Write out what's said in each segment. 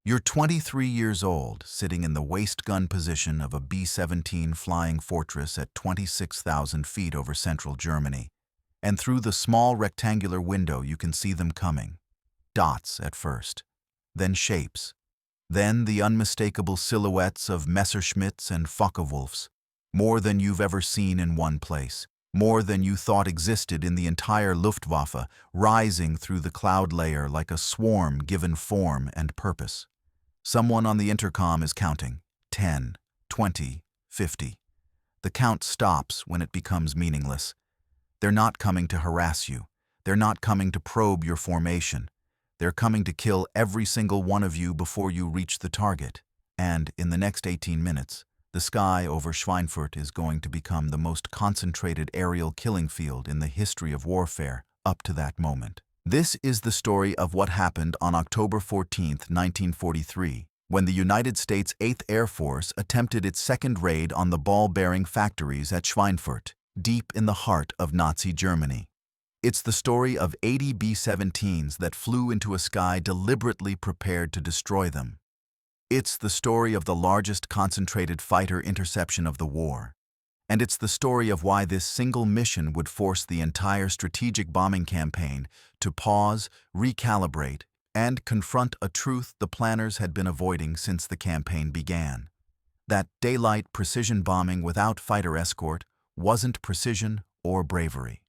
You're 23 years old, sitting in the waist gun position of a B-17 Flying Fortress at 26,000 feet over central Germany. And through the small rectangular window you can see them coming. Dots at first, then shapes, then the unmistakable silhouettes of Messerschmitts and Focke-Wulfs, more than you've ever seen in one place, more than you thought existed in the entire Luftwaffe, rising through the cloud layer like a swarm given form and purpose. Someone on the intercom is counting. 10, 20, 50. The count stops when it becomes meaningless. They're not coming to harass you. They're not coming to probe your formation. They're coming to kill every single one of you before you reach the target. And in the next 18 minutes, the sky over Schweinfurt is going to become the most concentrated aerial killing field in the history of warfare up to that moment. This is the story of what happened on October 14, 1943, when the United States 8th Air Force attempted its second raid on the ball-bearing factories at Schweinfurt, deep in the heart of Nazi Germany. It's the story of 80 B-17s that flew into a sky deliberately prepared to destroy them. It's the story of the largest concentrated fighter interception of the war. And it's the story of why this single mission would force the entire strategic bombing campaign to pause, recalibrate, and confront a truth the planners had been avoiding since the campaign began. That daylight precision bombing without fighter escort wasn't precision or bravery.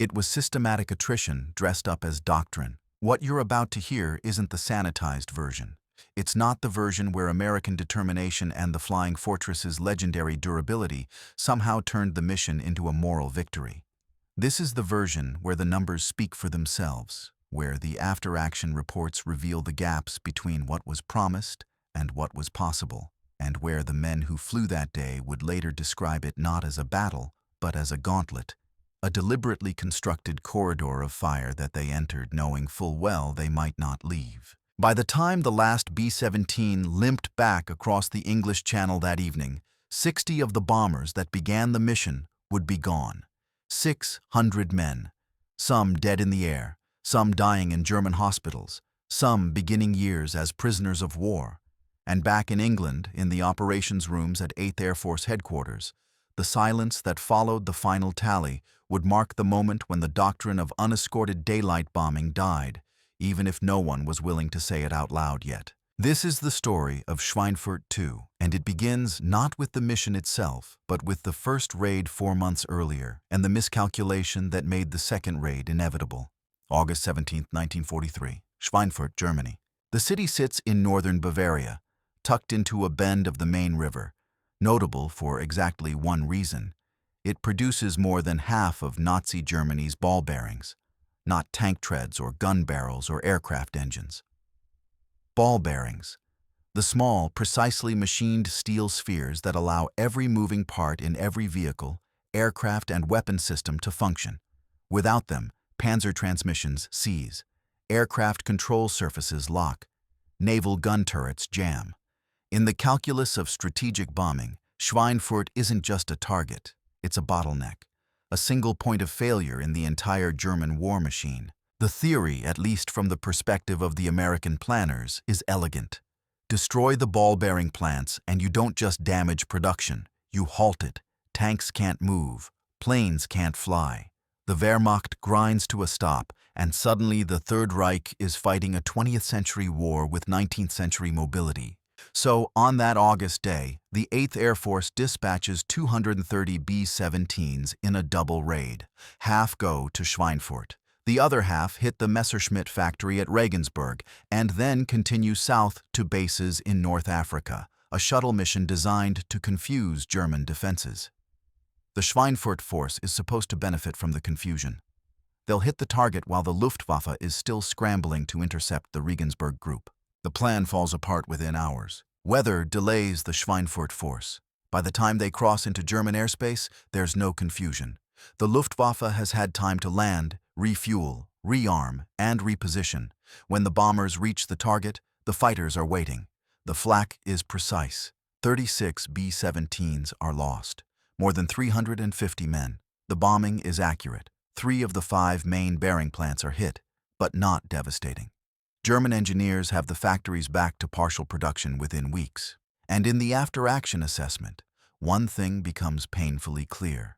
It was systematic attrition dressed up as doctrine. What you're about to hear isn't the sanitized version. It's not the version where American determination and the Flying Fortress's legendary durability somehow turned the mission into a moral victory. This is the version where the numbers speak for themselves, where the after-action reports reveal the gaps between what was promised and what was possible, and where the men who flew that day would later describe it not as a battle, but as a gauntlet, a deliberately constructed corridor of fire that they entered knowing full well they might not leave. By the time the last B-17 limped back across the English Channel that evening, 60 of the bombers that began the mission would be gone. 600 men, some dead in the air, some dying in German hospitals, some beginning years as prisoners of war. And back in England, in the operations rooms at 8th Air Force headquarters, the silence that followed the final tally would mark the moment when the doctrine of unescorted daylight bombing died, even if no one was willing to say it out loud yet. This is the story of Schweinfurt 2, and it begins not with the mission itself, but with the first raid 4 months earlier and the miscalculation that made the second raid inevitable. August 17, 1943, Schweinfurt, Germany. The city sits in northern Bavaria, tucked into a bend of the Main River, notable for exactly one reason. It produces more than half of Nazi Germany's ball bearings. Not tank treads or gun barrels or aircraft engines. Ball bearings, the small, precisely machined steel spheres that allow every moving part in every vehicle, aircraft and weapon system to function. Without them, panzer transmissions seize, aircraft control surfaces lock, naval gun turrets jam. In the calculus of strategic bombing, Schweinfurt isn't just a target, it's a bottleneck. A single point of failure in the entire German war machine. The theory, at least from the perspective of the American planners, is elegant. Destroy the ball-bearing plants and you don't just damage production, you halt it. Tanks can't move, planes can't fly. The Wehrmacht grinds to a stop, and suddenly the Third Reich is fighting a 20th century war with 19th century mobility. So, on that August day, the 8th Air Force dispatches 230 B-17s in a double raid. Half go to Schweinfurt. The other half hit the Messerschmitt factory at Regensburg and then continue south to bases in North Africa, a shuttle mission designed to confuse German defenses. The Schweinfurt force is supposed to benefit from the confusion. They'll hit the target while the Luftwaffe is still scrambling to intercept the Regensburg group. The plan falls apart within hours. Weather delays the Schweinfurt force. By the time they cross into German airspace, there's no confusion. The Luftwaffe has had time to land, refuel, rearm, and reposition. When the bombers reach the target, the fighters are waiting. The flak is precise. 36 B-17s are lost. More than 350 men. The bombing is accurate. 3 of the 5 main bearing plants are hit, but not devastating. German engineers have the factories back to partial production within weeks. And in the after-action assessment, one thing becomes painfully clear.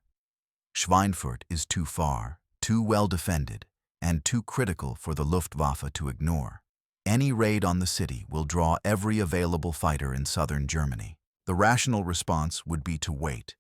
Schweinfurt is too far, too well defended, and too critical for the Luftwaffe to ignore. Any raid on the city will draw every available fighter in southern Germany. The rational response would be to wait.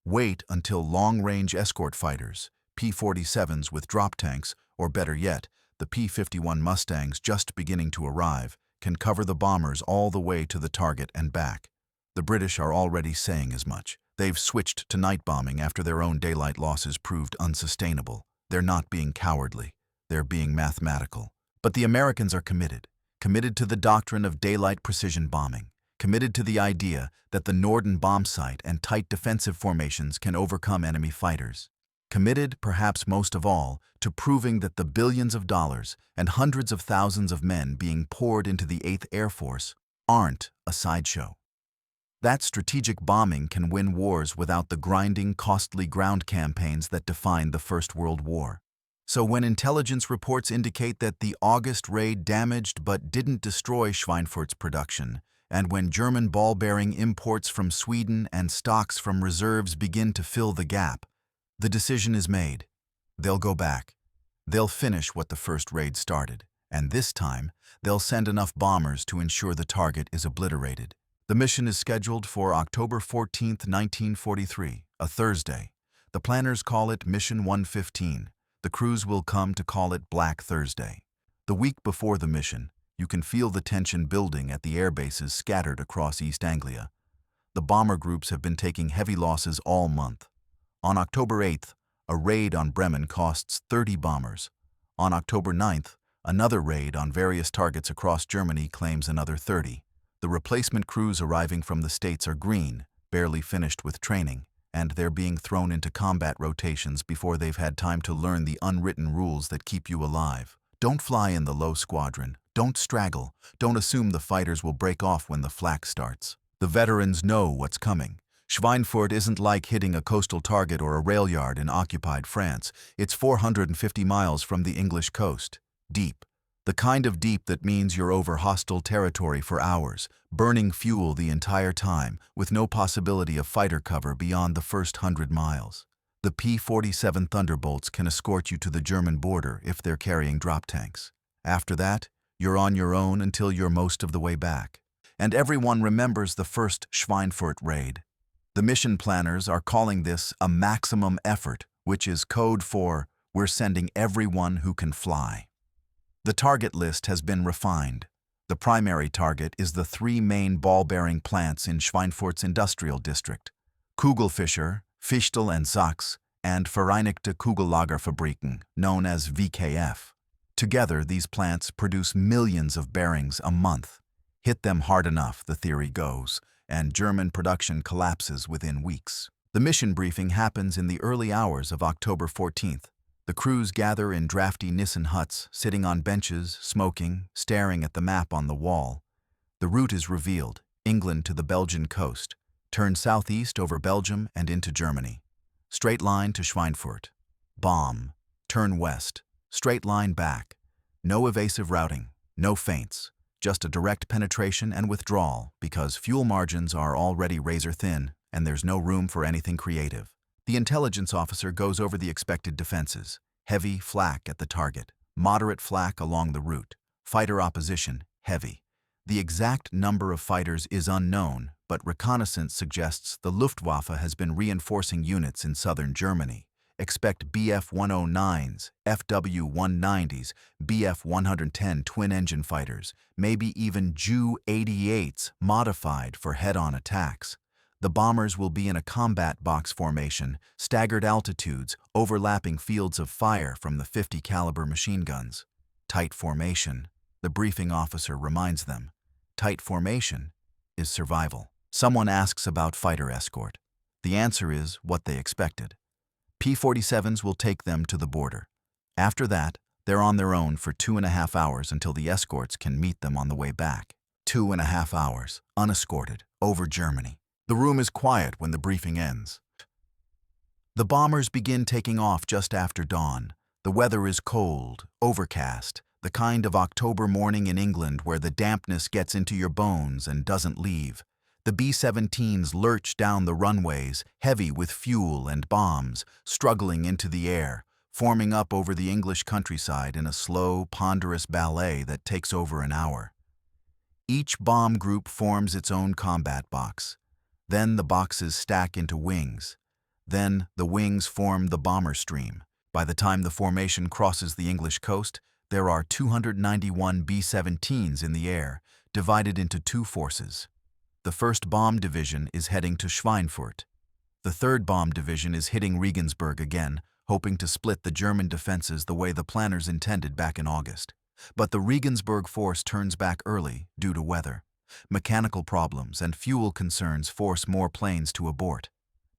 Wait until long-range escort fighters, P-47s with drop tanks, or better yet, the P-51 Mustangs just beginning to arrive, can cover the bombers all the way to the target and back. The British are already saying as much. They've switched to night bombing after their own daylight losses proved unsustainable. They're not being cowardly. They're being mathematical. But the Americans are committed to the doctrine of daylight precision bombing, committed to the idea that the Norden bomb site and tight defensive formations can overcome enemy fighters. Committed, perhaps most of all, to proving that the billions of dollars and hundreds of thousands of men being poured into the 8th Air Force aren't a sideshow. That strategic bombing can win wars without the grinding, costly ground campaigns that defined the First World War. So when intelligence reports indicate that the August raid damaged but didn't destroy Schweinfurt's production, and when German ball-bearing imports from Sweden and stocks from reserves begin to fill the gap, the decision is made. They'll go back. They'll finish what the first raid started, and this time, they'll send enough bombers to ensure the target is obliterated. The mission is scheduled for October 14, 1943, a Thursday. The planners call it Mission 115. The crews will come to call it Black Thursday. The week before the mission, you can feel the tension building at the air bases scattered across East Anglia. The bomber groups have been taking heavy losses all month. On October 8th, a raid on Bremen costs 30 bombers. On October 9th, another raid on various targets across Germany claims another 30. The replacement crews arriving from the States are green, barely finished with training, and they're being thrown into combat rotations before they've had time to learn the unwritten rules that keep you alive. Don't fly in the low squadron. Don't straggle. Don't assume the fighters will break off when the flak starts. The veterans know what's coming. Schweinfurt isn't like hitting a coastal target or a rail yard in occupied France. It's 450 miles from the English coast. Deep. The kind of deep that means you're over hostile territory for hours, burning fuel the entire time, with no possibility of fighter cover beyond the first 100 miles. The P-47 Thunderbolts can escort you to the German border if they're carrying drop tanks. After that, you're on your own until you're most of the way back. And everyone remembers the first Schweinfurt raid. The mission planners are calling this a maximum effort, which is code for we're sending everyone who can fly. The target list has been refined. The primary target is the 3 main ball-bearing plants in Schweinfurt's industrial district: Kugelfischer, Fichtel and Sachs, and Vereinigte Kugellagerfabriken, known as VKF. Together, these plants produce millions of bearings a month. Hit them hard enough, the theory goes, and German production collapses within weeks. The mission briefing happens in the early hours of October 14th. The crews gather in drafty Nissen huts, sitting on benches, smoking, staring at the map on the wall. The route is revealed: England to the Belgian coast. Turn southeast over Belgium and into Germany. Straight line to Schweinfurt. Bomb. Turn west. Straight line back. No evasive routing. No feints. Just a direct penetration and withdrawal, because fuel margins are already razor thin and there's no room for anything creative. The intelligence officer goes over the expected defenses: heavy flak at the target, moderate flak along the route, fighter opposition, heavy. The exact number of fighters is unknown, but reconnaissance suggests the Luftwaffe has been reinforcing units in southern Germany. Expect Bf-109s, Fw-190s, Bf-110 twin-engine fighters, maybe even Ju-88s modified for head-on attacks. The bombers will be in a combat box formation, staggered altitudes, overlapping fields of fire from the 50 caliber machine guns. Tight formation, the briefing officer reminds them. Tight formation is survival. Someone asks about fighter escort. The answer is what they expected. P-47s will take them to the border. After that, they're on their own for 2.5 hours until the escorts can meet them on the way back. 2.5 hours, unescorted, over Germany. The room is quiet when the briefing ends. The bombers begin taking off just after dawn. The weather is cold, overcast. The kind of October morning in England where the dampness gets into your bones and doesn't leave. The B-17s lurch down the runways, heavy with fuel and bombs, struggling into the air, forming up over the English countryside in a slow, ponderous ballet that takes over an hour. Each bomb group forms its own combat box. Then the boxes stack into wings. Then the wings form the bomber stream. By the time the formation crosses the English coast, there are 291 B-17s in the air, divided into two forces. The 1st Bomb Division is heading to Schweinfurt. The 3rd Bomb Division is hitting Regensburg again, hoping to split the German defenses the way the planners intended back in August. But the Regensburg force turns back early due to weather. Mechanical problems and fuel concerns force more planes to abort.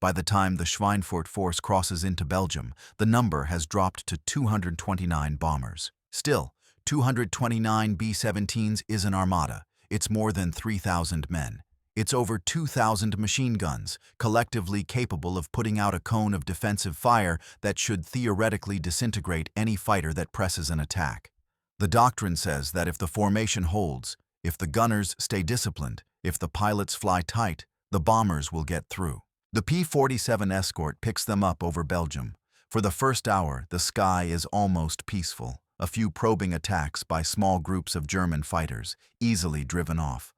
By the time the Schweinfurt force crosses into Belgium, the number has dropped to 229 bombers. Still, 229 B-17s is an armada. It's more than 3,000 men. It's over 2,000 machine guns, collectively capable of putting out a cone of defensive fire that should theoretically disintegrate any fighter that presses an attack. The doctrine says that if the formation holds, if the gunners stay disciplined, if the pilots fly tight, the bombers will get through. The P-47 escort picks them up over Belgium. For the first hour, the sky is almost peaceful. A few probing attacks by small groups of German fighters, easily driven off.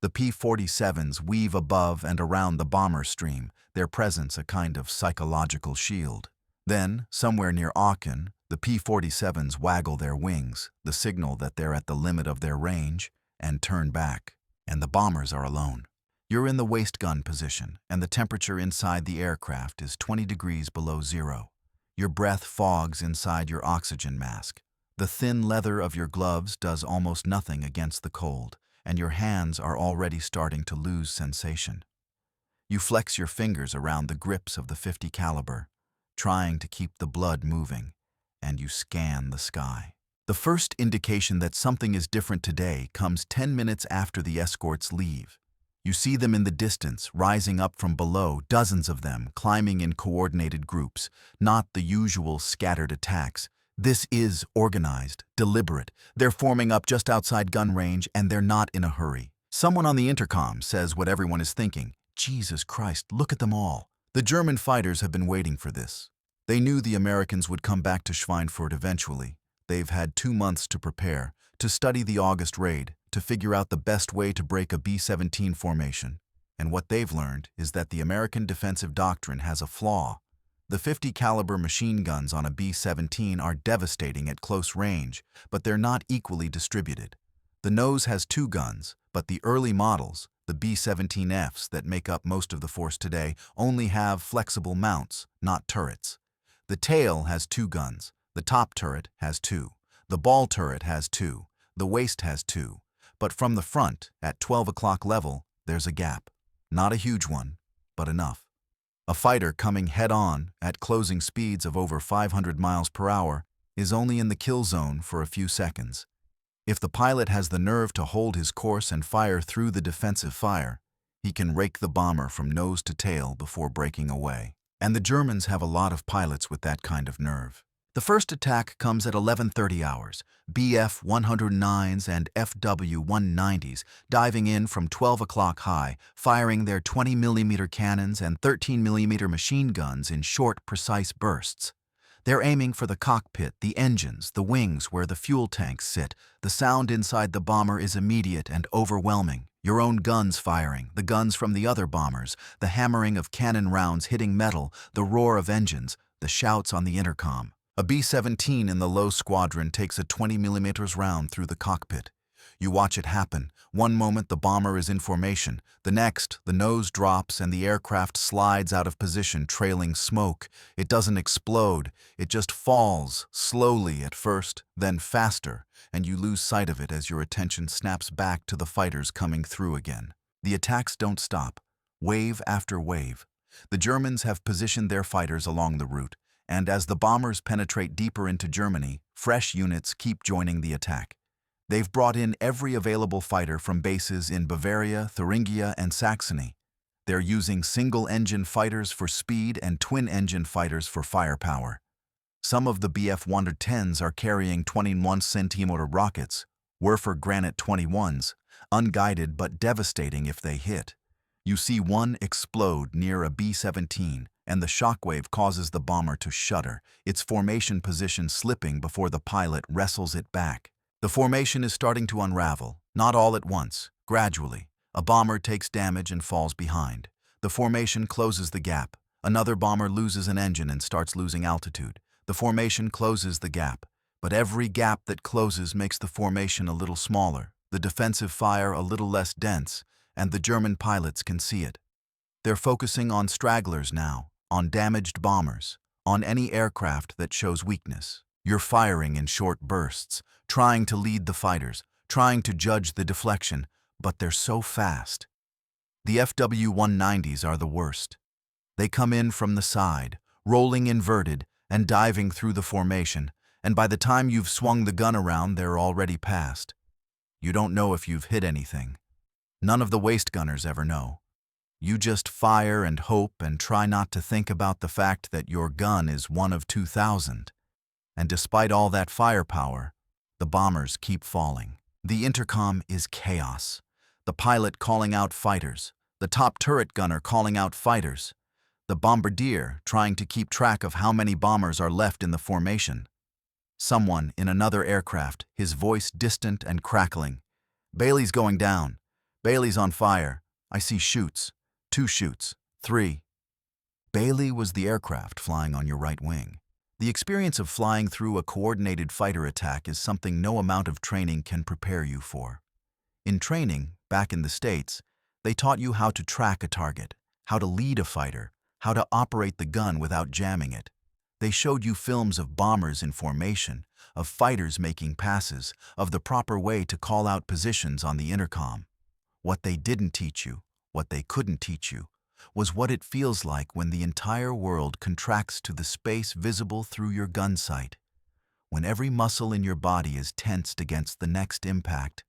The P-47s weave above and around the bomber stream, their presence a kind of psychological shield. Then, somewhere near Aachen, the P-47s waggle their wings, the signal that they're at the limit of their range, and turn back, and the bombers are alone. You're in the waist gun position, and the temperature inside the aircraft is 20 degrees below zero. Your breath fogs inside your oxygen mask. The thin leather of your gloves does almost nothing against the cold, and your hands are already starting to lose sensation. You flex your fingers around the grips of the .50 caliber, trying to keep the blood moving, and you scan the sky. The first indication that something is different today comes 10 minutes after the escorts leave. You see them in the distance, rising up from below, dozens of them, climbing in coordinated groups, not the usual scattered attacks. This is organized, deliberate. They're forming up just outside gun range, and they're not in a hurry. Someone on the intercom says what everyone is thinking. Jesus Christ, look at them all. The German fighters have been waiting for this. They knew the Americans would come back to Schweinfurt eventually. They've had 2 months to prepare, to study the August raid, to figure out the best way to break a B-17 formation. And what they've learned is that the American defensive doctrine has a flaw. The .50 caliber machine guns on a B-17 are devastating at close range, but they're not equally distributed. The nose has 2 guns, but the early models, the B-17Fs that make up most of the force today, only have flexible mounts, not turrets. The tail has 2 guns, the top turret has 2, the ball turret has 2, the waist has 2. But from the front, at 12 o'clock level, there's a gap. Not a huge one, but enough. A fighter coming head-on at closing speeds of over 500 miles per hour is only in the kill zone for a few seconds. If the pilot has the nerve to hold his course and fire through the defensive fire, he can rake the bomber from nose to tail before breaking away. And the Germans have a lot of pilots with that kind of nerve. The first attack comes at 11:30 hours, Bf-109s and Fw-190s diving in from 12 o'clock high, firing their 20mm cannons and 13mm machine guns in short, precise bursts. They're aiming for the cockpit, the engines, the wings where the fuel tanks sit. The sound inside the bomber is immediate and overwhelming. Your own guns firing, the guns from the other bombers, the hammering of cannon rounds hitting metal, the roar of engines, the shouts on the intercom. A B-17 in the low squadron takes a 20mm round through the cockpit. You watch it happen. One moment the bomber is in formation. The next, the nose drops and the aircraft slides out of position, trailing smoke. It doesn't explode. It just falls, slowly at first, then faster, and you lose sight of it as your attention snaps back to the fighters coming through again. The attacks don't stop. Wave after wave. The Germans have positioned their fighters along the route, and as the bombers penetrate deeper into Germany, fresh units keep joining the attack. They've brought in every available fighter from bases in Bavaria, Thuringia, and Saxony. They're using single-engine fighters for speed and twin-engine fighters for firepower. Some of the Bf-110s are carrying 21-centimeter rockets, Werfer Granite 21s, unguided but devastating if they hit. You see one explode near a B-17, and the shockwave causes the bomber to shudder, its formation position slipping before the pilot wrestles it back. The formation is starting to unravel, not all at once, gradually. A bomber takes damage and falls behind. The formation closes the gap. Another bomber loses an engine and starts losing altitude. The formation closes the gap, but every gap that closes makes the formation a little smaller, the defensive fire a little less dense, and the German pilots can see it. They're focusing on stragglers now, on damaged bombers, on any aircraft that shows weakness. You're firing in short bursts, trying to lead the fighters, trying to judge the deflection, but they're so fast. The FW-190s are the worst. They come in from the side, rolling inverted and diving through the formation, and by the time you've swung the gun around, they're already past. You don't know if you've hit anything. None of the waist gunners ever know. You just fire and hope and try not to think about the fact that your gun is one of 2,000. And despite all that firepower, the bombers keep falling. The intercom is chaos. The pilot calling out fighters, the top turret gunner calling out fighters, the bombardier trying to keep track of how many bombers are left in the formation. Someone in another aircraft, his voice distant and crackling. "Bailey's going down. Bailey's on fire. I see chutes. 2 chutes. 3. Bailey was the aircraft flying on your right wing. The experience of flying through a coordinated fighter attack is something no amount of training can prepare you for. In training, back in the States, they taught you how to track a target, how to lead a fighter, how to operate the gun without jamming it. They showed you films of bombers in formation, of fighters making passes, of the proper way to call out positions on the intercom. What they didn't teach you, what they couldn't teach you, was what it feels like when the entire world contracts to the space visible through your gun sight, when every muscle in your body is tensed against the next impact,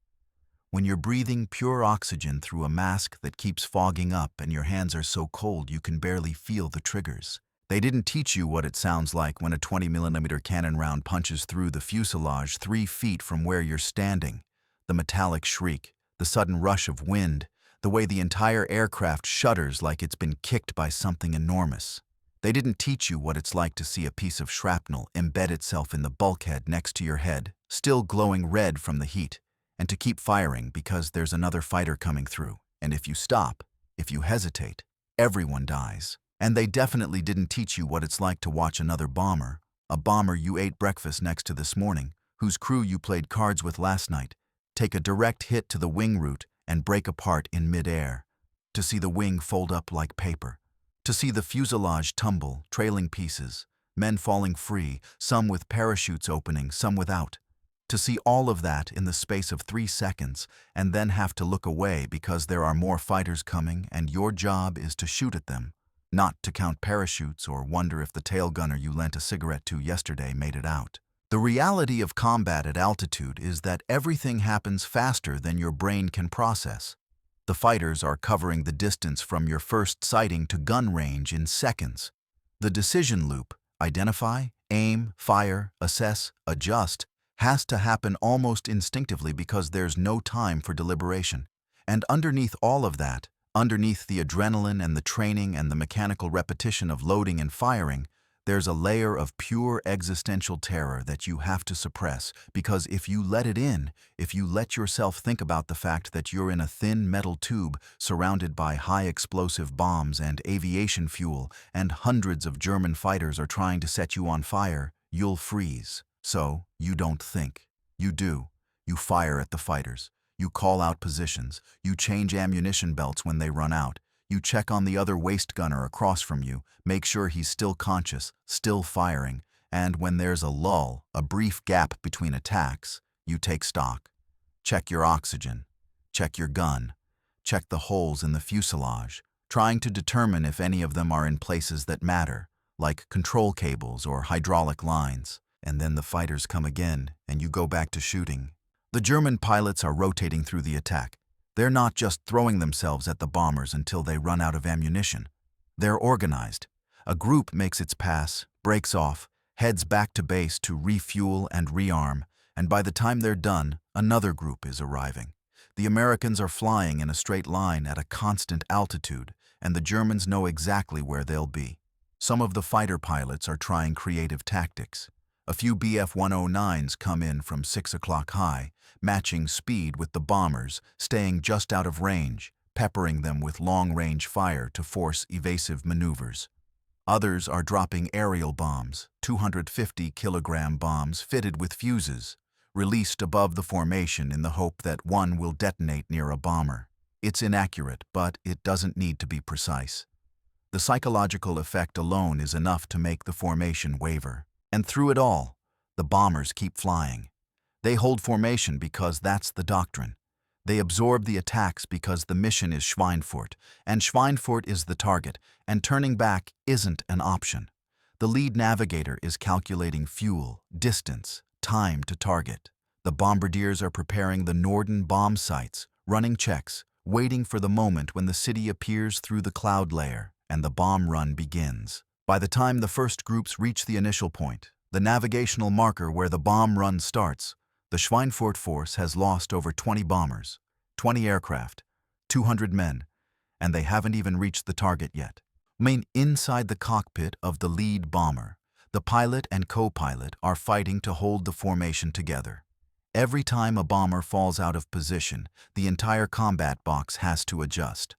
when you're breathing pure oxygen through a mask that keeps fogging up and your hands are so cold you can barely feel the triggers. They didn't teach you what it sounds like when a 20mm cannon round punches through the fuselage 3 feet from where you're standing, the metallic shriek, the sudden rush of wind, the way the entire aircraft shudders like it's been kicked by something enormous. They didn't teach you what it's like to see a piece of shrapnel embed itself in the bulkhead next to your head, still glowing red from the heat, and to keep firing because there's another fighter coming through. And if you stop, if you hesitate, everyone dies. And they definitely didn't teach you what it's like to watch another bomber, a bomber you ate breakfast next to this morning, whose crew you played cards with last night, take a direct hit to the wing root and break apart in midair, to see the wing fold up like paper, to see the fuselage tumble, trailing pieces, men falling free, some with parachutes opening, some without, to see all of that in the space of 3 seconds and then have to look away because there are more fighters coming and your job is to shoot at them, not to count parachutes or wonder if the tail gunner you lent a cigarette to yesterday made it out. The reality of combat at altitude is that everything happens faster than your brain can process. The fighters are covering the distance from your first sighting to gun range in seconds. The decision loop, identify, aim, fire, assess, adjust, has to happen almost instinctively because there's no time for deliberation. And underneath all of that, underneath the adrenaline and the training and the mechanical repetition of loading and firing, there's a layer of pure existential terror that you have to suppress, because if you let it in, if you let yourself think about the fact that you're in a thin metal tube surrounded by high explosive bombs and aviation fuel and hundreds of German fighters are trying to set you on fire, you'll freeze. So, you don't think. You do. You fire at the fighters. You call out positions. You change ammunition belts when they run out. You check on the other waist gunner across from you, make sure he's still conscious, still firing, and when there's a lull, a brief gap between attacks, you take stock. Check your oxygen. Check your gun. Check the holes in the fuselage, trying to determine if any of them are in places that matter, like control cables or hydraulic lines. And then the fighters come again, and you go back to shooting. The German pilots are rotating through the attack. They're not just throwing themselves at the bombers until they run out of ammunition. They're organized. A group makes its pass, breaks off, heads back to base to refuel and rearm, and by the time they're done, another group is arriving. The Americans are flying in a straight line at a constant altitude, and the Germans know exactly where they'll be. Some of the fighter pilots are trying creative tactics. A few Bf-109s come in from 6 o'clock high, matching speed with the bombers, staying just out of range, peppering them with long-range fire to force evasive maneuvers. Others are dropping aerial bombs, 250-kilogram bombs fitted with fuses, released above the formation in the hope that one will detonate near a bomber. It's inaccurate, but it doesn't need to be precise. The psychological effect alone is enough to make the formation waver. And through it all, the bombers keep flying. They hold formation because that's the doctrine. They absorb the attacks because the mission is Schweinfurt, and Schweinfurt is the target, and turning back isn't an option. The lead navigator is calculating fuel, distance, time to target. The bombardiers are preparing the Norden bomb sites, running checks, waiting for the moment when the city appears through the cloud layer, and the bomb run begins. By the time the first groups reach the initial point, the navigational marker where the bomb run starts, the Schweinfurt force has lost over 20 bombers, 20 aircraft, 200 men, and they haven't even reached the target yet. Inside the cockpit of the lead bomber, the pilot and co-pilot are fighting to hold the formation together. Every time a bomber falls out of position, the entire combat box has to adjust.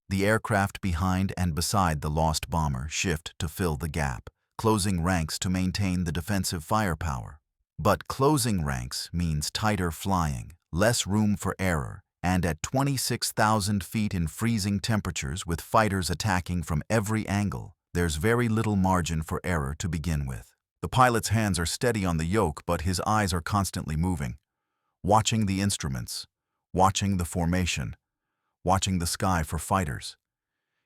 The aircraft behind and beside the lost bomber shift to fill the gap, closing ranks to maintain the defensive firepower. But closing ranks means tighter flying, less room for error, and at 26,000 feet in freezing temperatures with fighters attacking from every angle, there's very little margin for error to begin with. The pilot's hands are steady on the yoke, but his eyes are constantly moving, watching the instruments, watching the formation, watching the sky for fighters.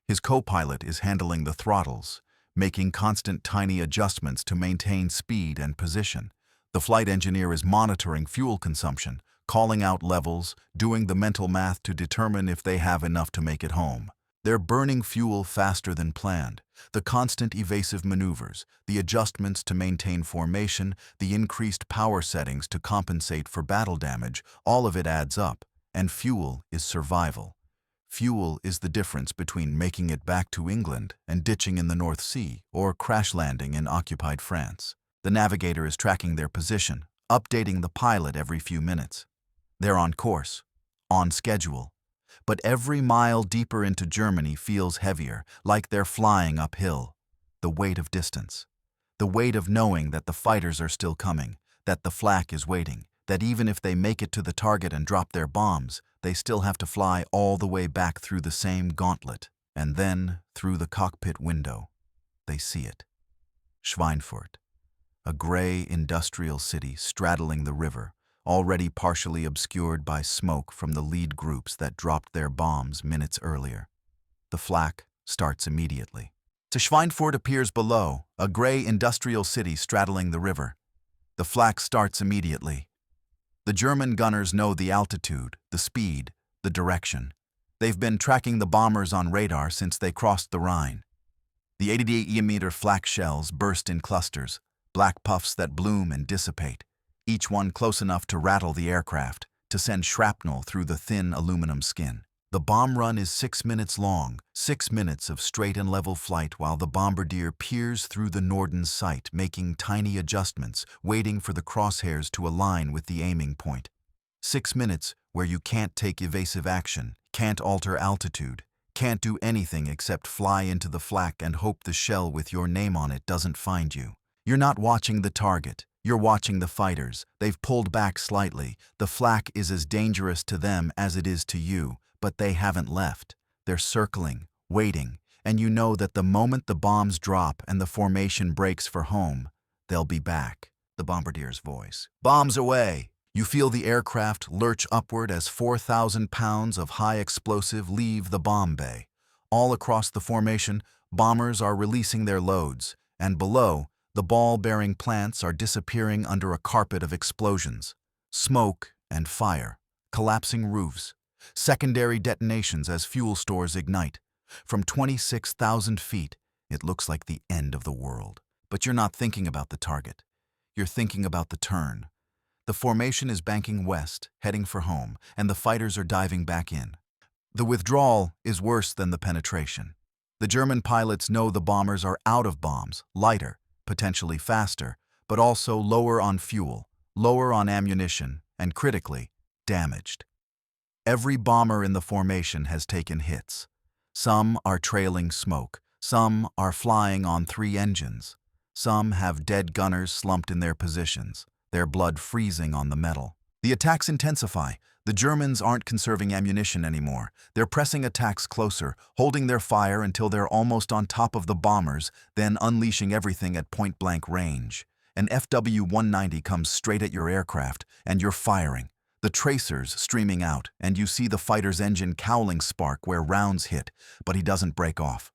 His co-pilot is handling the throttles, making constant tiny adjustments to maintain speed and position. The flight engineer is monitoring fuel consumption, calling out levels, doing the mental math to determine if they have enough to make it home. They're burning fuel faster than planned. The constant evasive maneuvers, the adjustments to maintain formation, the increased power settings to compensate for battle damage, all of it adds up, and fuel is survival. Fuel is the difference between making it back to England and ditching in the North Sea or crash landing in occupied France. The navigator is tracking their position, updating the pilot every few minutes. They're on course, on schedule. But every mile deeper into Germany feels heavier, like they're flying uphill. The weight of distance. The weight of knowing that the fighters are still coming, that the flak is waiting, that even if they make it to the target and drop their bombs, they still have to fly all the way back through the same gauntlet, and then through the cockpit window. They see it. Schweinfurt, a gray industrial city straddling the river, already partially obscured by smoke from the lead groups that dropped their bombs minutes earlier. The flak starts immediately. To Schweinfurt appears below, a gray industrial city straddling the river. The flak starts immediately. The German gunners know the altitude, the speed, the direction. They've been tracking the bombers on radar since they crossed the Rhine. The 88mm flak shells burst in clusters, black puffs that bloom and dissipate, each one close enough to rattle the aircraft, to send shrapnel through the thin aluminum skin. The bomb run is 6 minutes long, 6 minutes of straight and level flight while the bombardier peers through the Norden sight, making tiny adjustments, waiting for the crosshairs to align with the aiming point. 6 minutes where you can't take evasive action, can't alter altitude, can't do anything except fly into the flak and hope the shell with your name on it doesn't find you. You're not watching the target. You're watching the fighters. They've pulled back slightly. The flak is as dangerous to them as it is to you, but they haven't left. They're circling, waiting, and you know that the moment the bombs drop and the formation breaks for home, they'll be back. The bombardier's voice. Bombs away! You feel the aircraft lurch upward as 4,000 pounds of high explosive leave the bomb bay. All across the formation, bombers are releasing their loads, and below, the ball-bearing plants are disappearing under a carpet of explosions. Smoke and fire, collapsing roofs, secondary detonations as fuel stores ignite. From 26,000 feet, it looks like the end of the world. But you're not thinking about the target. You're thinking about the turn. The formation is banking west, heading for home, and the fighters are diving back in. The withdrawal is worse than the penetration. The German pilots know the bombers are out of bombs, lighter, potentially faster, but also lower on fuel, lower on ammunition, and critically, damaged. Every bomber in the formation has taken hits. Some are trailing smoke. Some are flying on 3 engines. Some have dead gunners slumped in their positions, their blood freezing on the metal. The attacks intensify. The Germans aren't conserving ammunition anymore. They're pressing attacks closer, holding their fire until they're almost on top of the bombers, then unleashing everything at point-blank range. An FW-190 comes straight at your aircraft, and you're firing. The tracers streaming out, and you see the fighter's engine cowling spark where rounds hit, but he doesn't break off.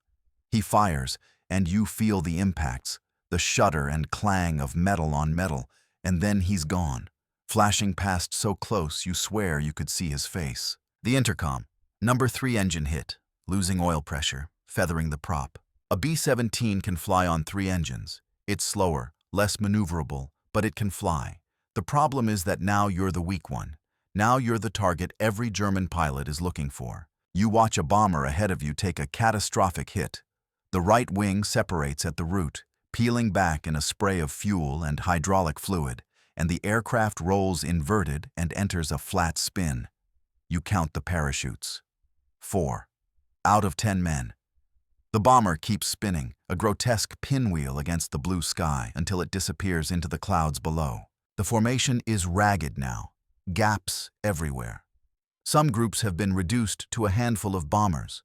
He fires, and you feel the impacts, the shudder and clang of metal on metal, and then he's gone, flashing past so close you swear you could see his face. The intercom. Number 3 engine hit, losing oil pressure, feathering the prop. A B-17 can fly on 3 engines. It's slower, less maneuverable, but it can fly. The problem is that now you're the weak one. Now you're the target every German pilot is looking for. You watch a bomber ahead of you take a catastrophic hit. The right wing separates at the root, peeling back in a spray of fuel and hydraulic fluid, and the aircraft rolls inverted and enters a flat spin. You count the parachutes. 4. Out of 10 men. The bomber keeps spinning, a grotesque pinwheel against the blue sky, until it disappears into the clouds below. The formation is ragged now, gaps everywhere. Some groups have been reduced to a handful of bombers.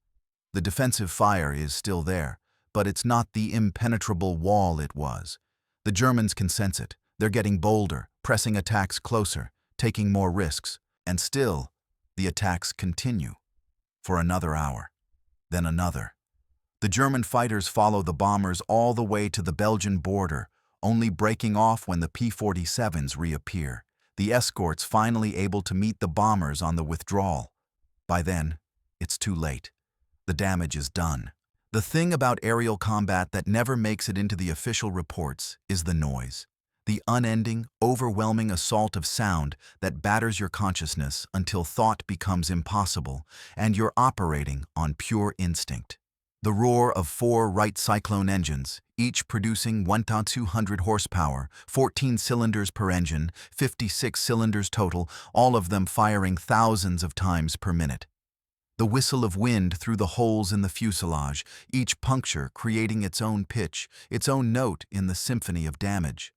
The defensive fire is still there, but it's not the impenetrable wall it was. The Germans can sense it. They're getting bolder, pressing attacks closer, taking more risks, and still, the attacks continue. For another hour, then another. The German fighters follow the bombers all the way to the Belgian border, only breaking off when the P-47s reappear, the escorts finally able to meet the bombers on the withdrawal. By then, it's too late. The damage is done. The thing about aerial combat that never makes it into the official reports is the noise. The unending, overwhelming assault of sound that batters your consciousness until thought becomes impossible and you're operating on pure instinct. The roar of 4 Wright Cyclone engines, each producing 1,200 horsepower, 14 cylinders per engine, 56 cylinders total, all of them firing thousands of times per minute. The whistle of wind through the holes in the fuselage, each puncture creating its own pitch, its own note in the symphony of damage.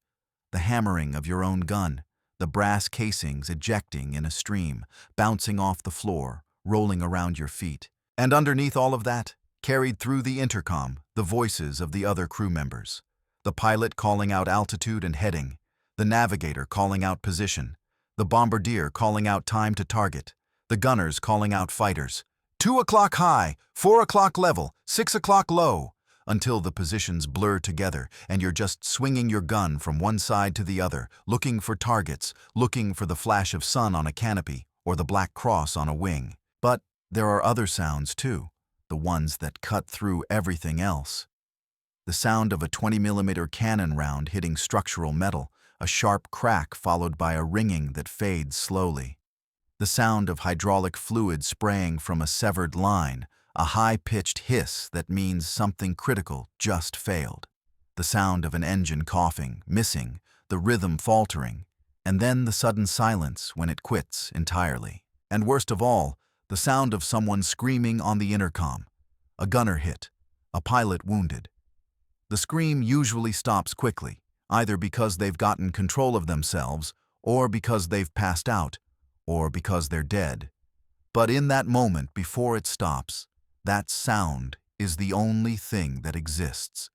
The hammering of your own gun, the brass casings ejecting in a stream, bouncing off the floor, rolling around your feet. And underneath all of that, carried through the intercom, the voices of the other crew members. The pilot calling out altitude and heading, the navigator calling out position, the bombardier calling out time to target, the gunners calling out fighters. 2 o'clock high, 4 o'clock level, 6 o'clock low, until the positions blur together and you're just swinging your gun from one side to the other, looking for targets, looking for the flash of sun on a canopy or the black cross on a wing. But there are other sounds too. The ones that cut through everything else. The sound of a 20mm cannon round hitting structural metal, a sharp crack followed by a ringing that fades slowly. The sound of hydraulic fluid spraying from a severed line, a high-pitched hiss that means something critical just failed. The sound of an engine coughing, missing, the rhythm faltering, and then the sudden silence when it quits entirely. And worst of all, the sound of someone screaming on the intercom. A gunner hit, a pilot wounded. The scream usually stops quickly, either because they've gotten control of themselves, or because they've passed out, or because they're dead. But in that moment before it stops, that sound is the only thing that exists.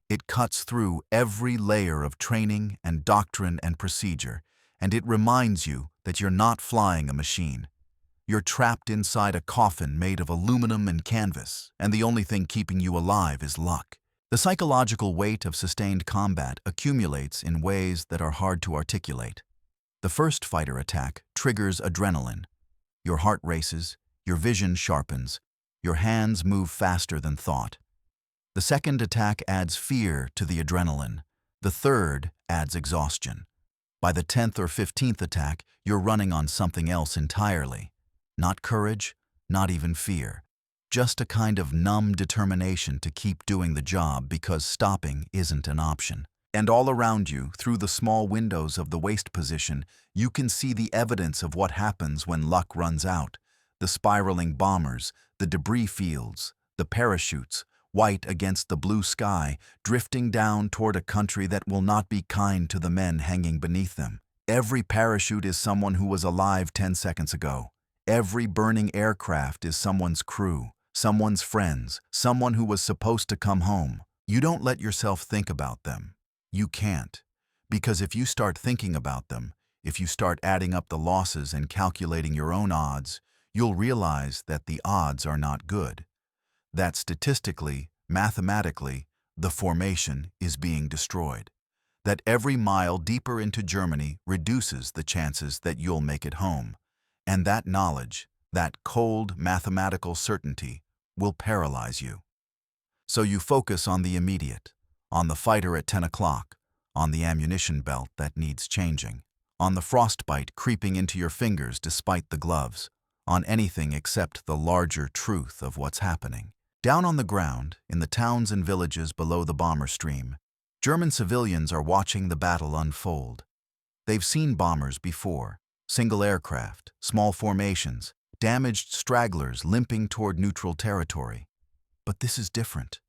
It cuts through every layer of training and doctrine and procedure, and it reminds you that you're not flying a machine. You're trapped inside a coffin made of aluminum and canvas, and the only thing keeping you alive is luck. The psychological weight of sustained combat accumulates in ways that are hard to articulate. The first fighter attack triggers adrenaline. Your heart races, your vision sharpens, your hands move faster than thought. The second attack adds fear to the adrenaline. The third adds exhaustion. By the 10th or 15th attack, you're running on something else entirely. Not courage, not even fear. Just a kind of numb determination to keep doing the job because stopping isn't an option. And all around you, through the small windows of the waist position, you can see the evidence of what happens when luck runs out. The spiraling bombers, the debris fields, the parachutes, white against the blue sky, drifting down toward a country that will not be kind to the men hanging beneath them. Every parachute is someone who was alive 10 seconds ago. Every burning aircraft is someone's crew, someone's friends, someone who was supposed to come home. You don't let yourself think about them. You can't. Because if you start thinking about them, if you start adding up the losses and calculating your own odds, you'll realize that the odds are not good. That statistically, mathematically, the formation is being destroyed. That every mile deeper into Germany reduces the chances that you'll make it home. And that knowledge, that cold mathematical certainty, will paralyze you. So you focus on the immediate, on the fighter at 10 o'clock, on the ammunition belt that needs changing, on the frostbite creeping into your fingers despite the gloves, on anything except the larger truth of what's happening. Down on the ground, in the towns and villages below the bomber stream, German civilians are watching the battle unfold. They've seen bombers before, single aircraft, small formations, damaged stragglers limping toward neutral territory. But this is different.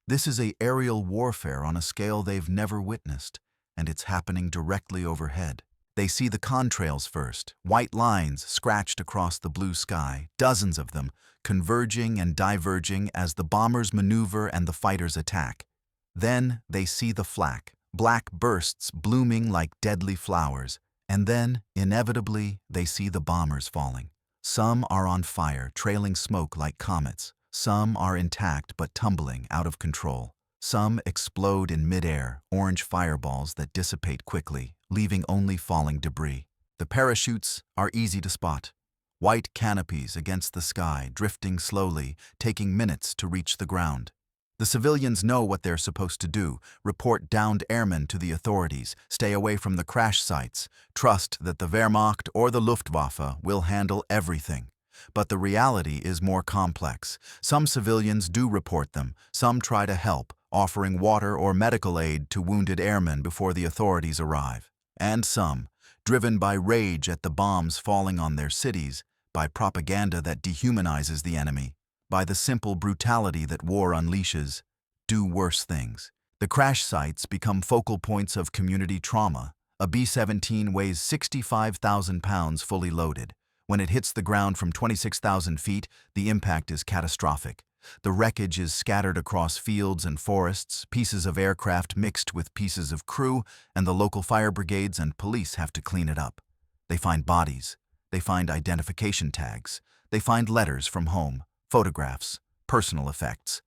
This is an aerial warfare on a scale they've never witnessed, and it's happening directly overhead. They see the contrails first, white lines scratched across the blue sky, dozens of them, converging and diverging as the bombers maneuver and the fighters attack. Then they see the flak, black bursts blooming like deadly flowers, and then, inevitably, they see the bombers falling. Some are on fire, trailing smoke like comets. Some are intact but tumbling out of control. Some explode in midair, orange fireballs that dissipate quickly, leaving only falling debris. The parachutes are easy to spot. White canopies against the sky, drifting slowly, taking minutes to reach the ground. The civilians know what they're supposed to do: report downed airmen to the authorities, stay away from the crash sites, trust that the Wehrmacht or the Luftwaffe will handle everything. But the reality is more complex. Some civilians do report them, some try to help, offering water or medical aid to wounded airmen before the authorities arrive. And some, driven by rage at the bombs falling on their cities, by propaganda that dehumanizes the enemy, by the simple brutality that war unleashes, do worse things. The crash sites become focal points of community trauma. A B-17 weighs 65,000 pounds fully loaded. When it hits the ground from 26,000 feet, the impact is catastrophic. The wreckage is scattered across fields and forests, pieces of aircraft mixed with pieces of crew, and the local fire brigades and police have to clean it up. They find bodies. They find identification tags. They find letters from home, photographs, personal effects.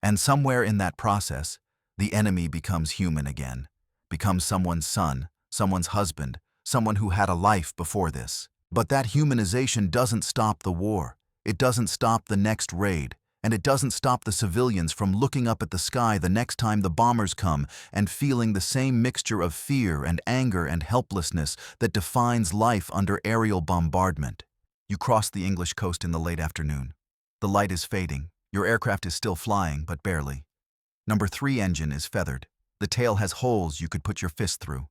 And somewhere in that process, the enemy becomes human again, becomes someone's son, someone's husband, someone who had a life before this. But that humanization doesn't stop the war. It doesn't stop the next raid. And it doesn't stop the civilians from looking up at the sky the next time the bombers come and feeling the same mixture of fear and anger and helplessness that defines life under aerial bombardment. You cross the English coast in the late afternoon. The light is fading. Your aircraft is still flying, but barely. Number 3 engine is feathered. The tail has holes you could put your fist through.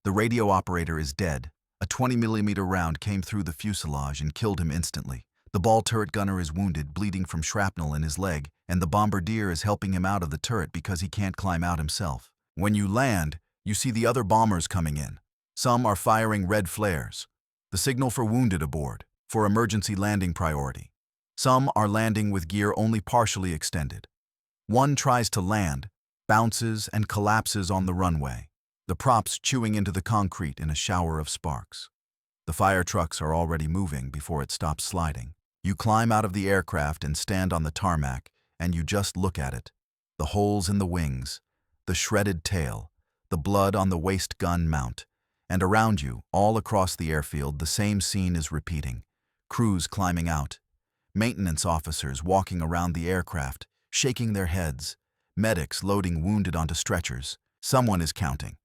The radio operator is dead. A 20mm round came through the fuselage and killed him instantly. The ball turret gunner is wounded, bleeding from shrapnel in his leg, and the bombardier is helping him out of the turret because he can't climb out himself. When you land, you see the other bombers coming in. Some are firing red flares, the signal for wounded aboard, for emergency landing priority. Some are landing with gear only partially extended. One tries to land, bounces and collapses on the runway, the props chewing into the concrete in a shower of sparks. The fire trucks are already moving before it stops sliding. You climb out of the aircraft and stand on the tarmac, and you just look at it. The holes in the wings, the shredded tail, the blood on the waist gun mount, and around you, all across the airfield, the same scene is repeating. Crews climbing out, maintenance officers walking around the aircraft, shaking their heads, medics loading wounded onto stretchers, Someone is counting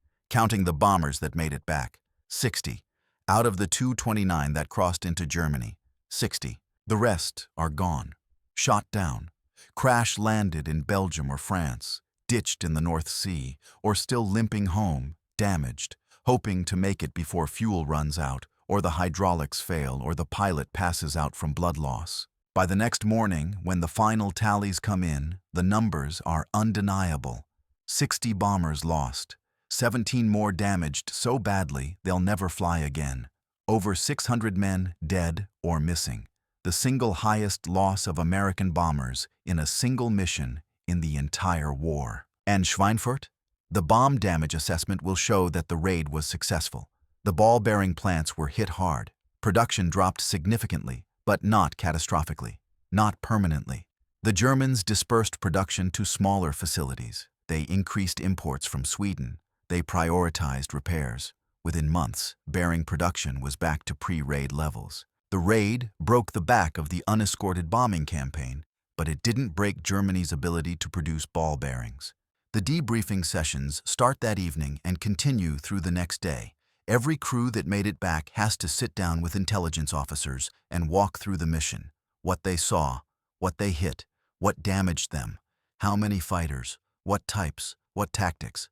the bombers that made it back. 60. Out of the 229 that crossed into Germany, 60. The rest are gone, shot down, crash-landed in Belgium or France, ditched in the North Sea, or still limping home, damaged, hoping to make it before fuel runs out, or the hydraulics fail, or the pilot passes out from blood loss. By the next morning, when the final tallies come in, the numbers are undeniable. 60 bombers lost, 17 more damaged so badly they'll never fly again. Over 600 men dead or missing. The single highest loss of American bombers in a single mission in the entire war. And Schweinfurt? The bomb damage assessment will show that the raid was successful. The ball-bearing plants were hit hard. Production dropped significantly, but not catastrophically, not permanently. The Germans dispersed production to smaller facilities. They increased imports from Sweden. They prioritized repairs. Within months, bearing production was back to pre-raid levels. The raid broke the back of the unescorted bombing campaign, but it didn't break Germany's ability to produce ball bearings. The debriefing sessions start that evening and continue through the next day. Every crew that made it back has to sit down with intelligence officers and walk through the mission. What they saw, what they hit, what damaged them, how many fighters, what types, what tactics.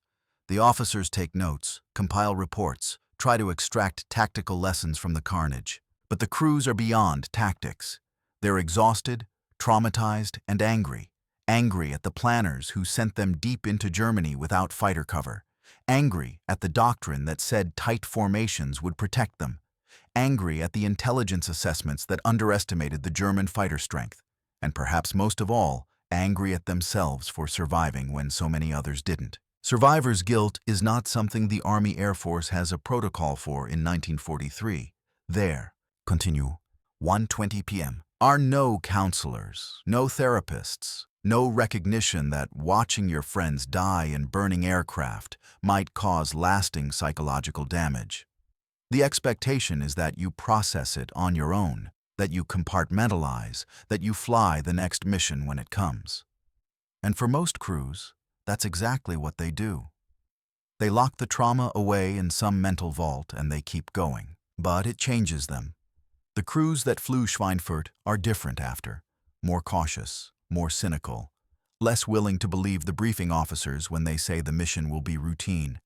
The officers take notes, compile reports, try to extract tactical lessons from the carnage. But the crews are beyond tactics. They're exhausted, traumatized, and angry. Angry at the planners who sent them deep into Germany without fighter cover. Angry at the doctrine that said tight formations would protect them. Angry at the intelligence assessments that underestimated the German fighter strength. And perhaps most of all, angry at themselves for surviving when so many others didn't. Survivor's guilt is not something the Army Air Force has a protocol for in 1943. There, continue, 1:20 p.m. are no counselors, no therapists, no recognition that watching your friends die in burning aircraft might cause lasting psychological damage. The expectation is that you process it on your own, that you compartmentalize, that you fly the next mission when it comes. And for most crews, that's exactly what they do. They lock the trauma away in some mental vault and they keep going. But it changes them. The crews that flew Schweinfurt are different after, more cautious, more cynical, less willing to believe the briefing officers when they say the mission will be routine.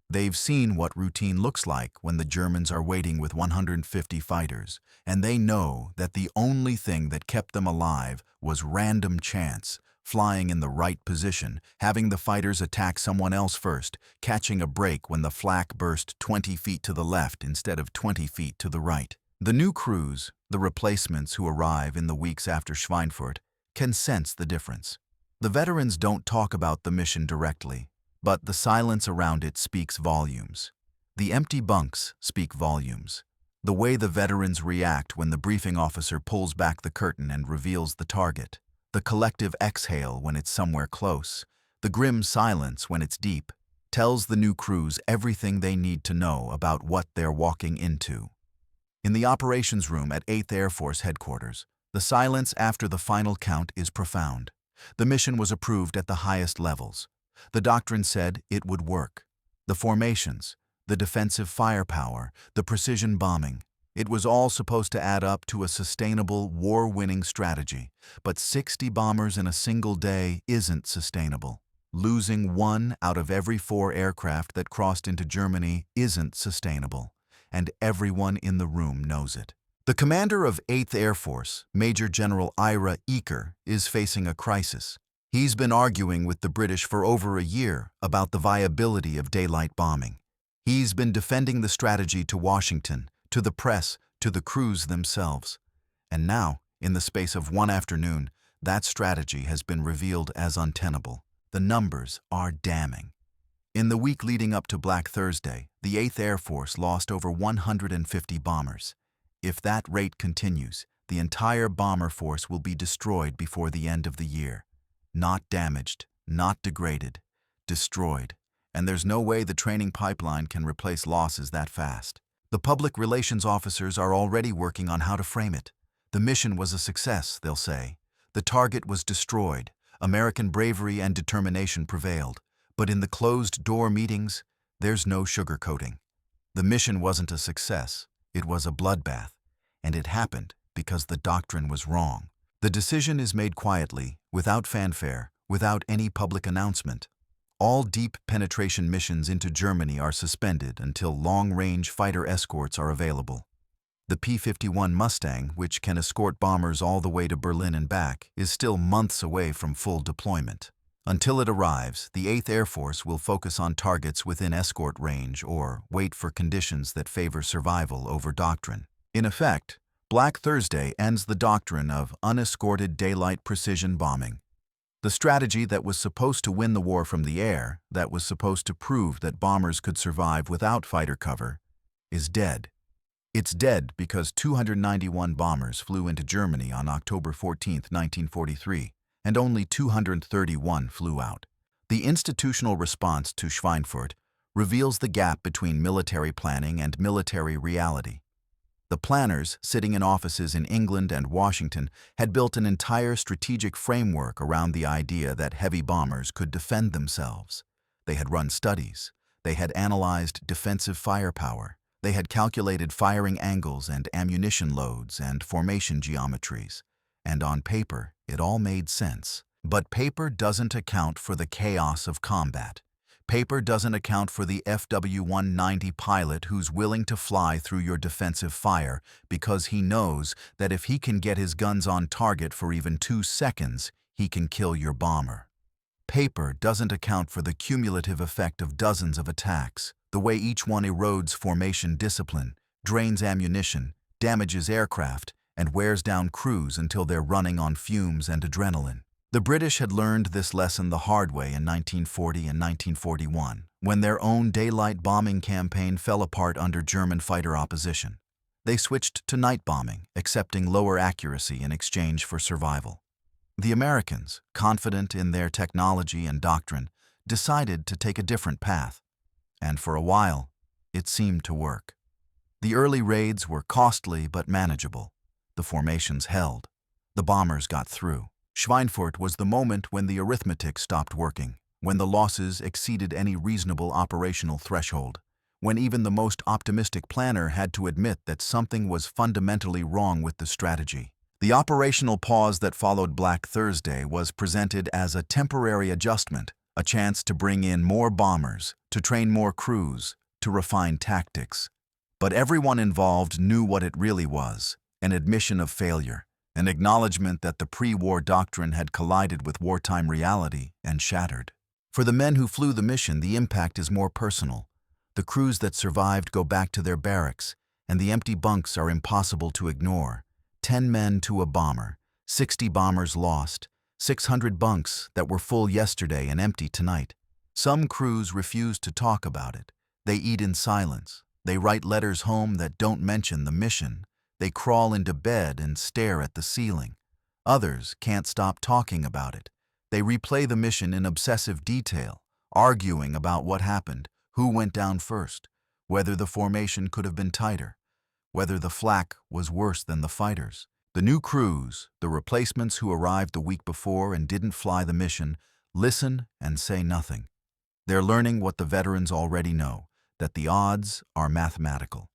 They've seen what routine looks like when the Germans are waiting with 150 fighters, and they know that the only thing that kept them alive was random chance, flying in the right position, having the fighters attack someone else first, catching a break when the flak burst 20 feet to the left instead of 20 feet to the right. The new crews, the replacements who arrive in the weeks after Schweinfurt, can sense the difference. The veterans don't talk about the mission directly, but the silence around it speaks volumes. The empty bunks speak volumes. The way the veterans react when the briefing officer pulls back the curtain and reveals the target. The collective exhale when it's somewhere close. The grim silence when it's deep. Tells the new crews everything they need to know about what they're walking into. In the operations room at 8th Air Force Headquarters, the silence after the final count is profound. The mission was approved at the highest levels. The doctrine said it would work. The formations, the defensive firepower, the precision bombing, it was all supposed to add up to a sustainable, war-winning strategy. But 60 bombers in a single day isn't sustainable. Losing 1 out of every 4 aircraft that crossed into Germany isn't sustainable. And everyone in the room knows it. The commander of 8th Air Force, Major General Ira Eaker, is facing a crisis. He's been arguing with the British for over a year about the viability of daylight bombing. He's been defending the strategy to Washington, to the press, to the crews themselves. And now, in the space of one afternoon, that strategy has been revealed as untenable. The numbers are damning. In the week leading up to Black Thursday, the 8th Air Force lost over 150 bombers. If that rate continues, the entire bomber force will be destroyed before the end of the year. Not damaged, not degraded, destroyed. And there's no way the training pipeline can replace losses that fast. The public relations officers are already working on how to frame it. The mission was a success, they'll say. The target was destroyed. American bravery and determination prevailed. But in the closed-door meetings, there's no sugarcoating. The mission wasn't a success, it was a bloodbath, and it happened because the doctrine was wrong. The decision is made quietly, without fanfare, without any public announcement. All deep penetration missions into Germany are suspended until long-range fighter escorts are available. The P-51 Mustang, which can escort bombers all the way to Berlin and back, is still months away from full deployment. Until it arrives, the 8th Air Force will focus on targets within escort range or wait for conditions that favor survival over doctrine. In effect, Black Thursday ends the doctrine of unescorted daylight precision bombing. The strategy that was supposed to win the war from the air, that was supposed to prove that bombers could survive without fighter cover, is dead. It's dead because 291 bombers flew into Germany on October 14, 1943, and only 231 flew out. The institutional response to Schweinfurt reveals the gap between military planning and military reality. The planners, sitting in offices in England and Washington, had built an entire strategic framework around the idea that heavy bombers could defend themselves. They had run studies. They had analyzed defensive firepower. They had calculated firing angles and ammunition loads and formation geometries. And on paper, it all made sense. But paper doesn't account for the chaos of combat. Paper doesn't account for the FW-190 pilot who's willing to fly through your defensive fire because he knows that if he can get his guns on target for even 2 seconds, he can kill your bomber. Paper doesn't account for the cumulative effect of dozens of attacks, the way each one erodes formation discipline, drains ammunition, damages aircraft, and wears down crews until they're running on fumes and adrenaline. The British had learned this lesson the hard way in 1940 and 1941, when their own daylight bombing campaign fell apart under German fighter opposition. They switched to night bombing, accepting lower accuracy in exchange for survival. The Americans, confident in their technology and doctrine, decided to take a different path. And for a while, it seemed to work. The early raids were costly but manageable. The formations held. The bombers got through. Schweinfurt was the moment when the arithmetic stopped working, when the losses exceeded any reasonable operational threshold, when even the most optimistic planner had to admit that something was fundamentally wrong with the strategy. The operational pause that followed Black Thursday was presented as a temporary adjustment, a chance to bring in more bombers, to train more crews, to refine tactics. But everyone involved knew what it really was, an admission of failure. An acknowledgement that the pre-war doctrine had collided with wartime reality and shattered. For the men who flew the mission, the impact is more personal. The crews that survived go back to their barracks, and the empty bunks are impossible to ignore. 10 men to a bomber, 60 bombers lost, 600 bunks that were full yesterday and empty tonight. Some crews refuse to talk about it. They eat in silence. They write letters home that don't mention the mission. They crawl into bed and stare at the ceiling. Others can't stop talking about it. They replay the mission in obsessive detail, arguing about what happened, who went down first, whether the formation could have been tighter, whether the flak was worse than the fighters. The new crews, the replacements who arrived the week before and didn't fly the mission, listen and say nothing. They're learning what the veterans already know, that the odds are mathematical.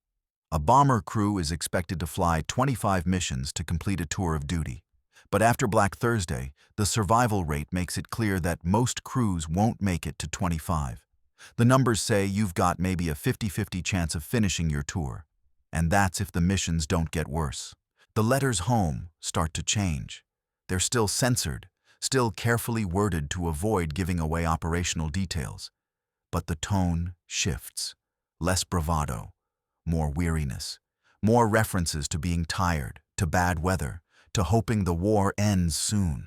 A bomber crew is expected to fly 25 missions to complete a tour of duty. But after Black Thursday, the survival rate makes it clear that most crews won't make it to 25. The numbers say you've got maybe a 50-50 chance of finishing your tour. And that's if the missions don't get worse. The letters home start to change. They're still censored, still carefully worded to avoid giving away operational details. But the tone shifts. Less bravado. More weariness, more references to being tired, to bad weather, to hoping the war ends soon.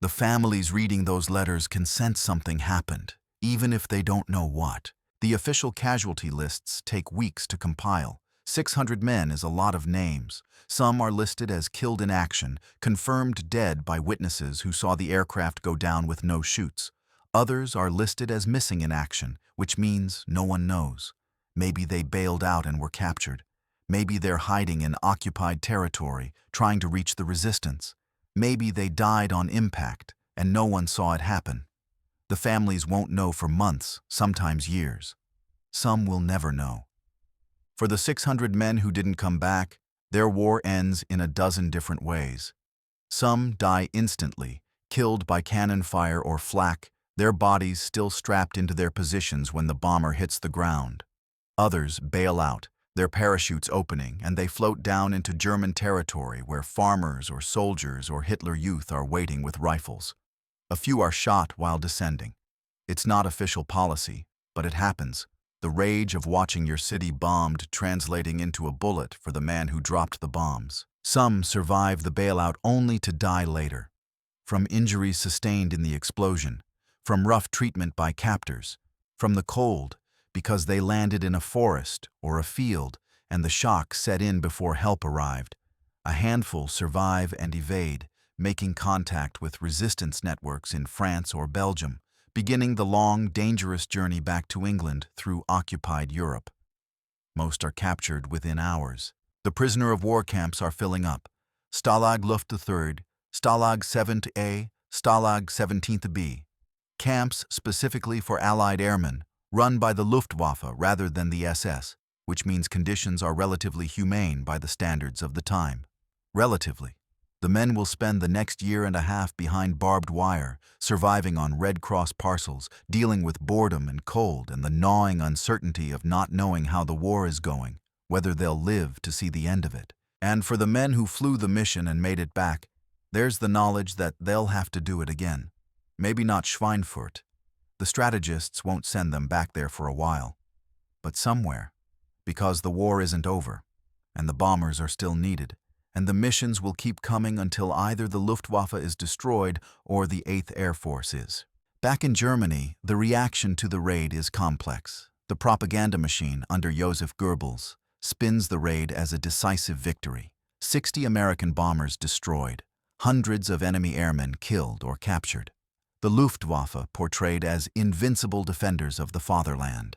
The families reading those letters can sense something happened, even if they don't know what. The official casualty lists take weeks to compile. 600 men is a lot of names. Some are listed as killed in action, confirmed dead by witnesses who saw the aircraft go down with no chutes. Others are listed as missing in action, which means no one knows. Maybe they bailed out and were captured. Maybe they're hiding in occupied territory, trying to reach the resistance. Maybe they died on impact, and no one saw it happen. The families won't know for months, sometimes years. Some will never know. For the 600 men who didn't come back, their war ends in a dozen different ways. Some die instantly, killed by cannon fire or flak, their bodies still strapped into their positions when the bomber hits the ground. Others bail out, their parachutes opening, and they float down into German territory where farmers or soldiers or Hitler Youth are waiting with rifles. A few are shot while descending. It's not official policy, but it happens. The rage of watching your city bombed translating into a bullet for the man who dropped the bombs. Some survive the bailout only to die later. From injuries sustained in the explosion, from rough treatment by captors, from the cold, because they landed in a forest or a field and the shock set in before help arrived. A handful survive and evade, making contact with resistance networks in France or Belgium, beginning the long, dangerous journey back to England through occupied Europe. Most are captured within hours. The prisoner of war camps are filling up. Stalag Luft III, Stalag 7th A, Stalag 17th B. Camps specifically for Allied airmen, run by the Luftwaffe rather than the SS, which means conditions are relatively humane by the standards of the time. Relatively. The men will spend the next year and a half behind barbed wire, surviving on Red Cross parcels, dealing with boredom and cold and the gnawing uncertainty of not knowing how the war is going, whether they'll live to see the end of it. And for the men who flew the mission and made it back, there's the knowledge that they'll have to do it again. Maybe not Schweinfurt. The strategists won't send them back there for a while. But somewhere, because the war isn't over, and the bombers are still needed, and the missions will keep coming until either the Luftwaffe is destroyed or the 8th Air Force is. Back in Germany, the reaction to the raid is complex. The propaganda machine under Joseph Goebbels spins the raid as a decisive victory. 60 American bombers destroyed, hundreds of enemy airmen killed or captured. The Luftwaffe portrayed as invincible defenders of the fatherland.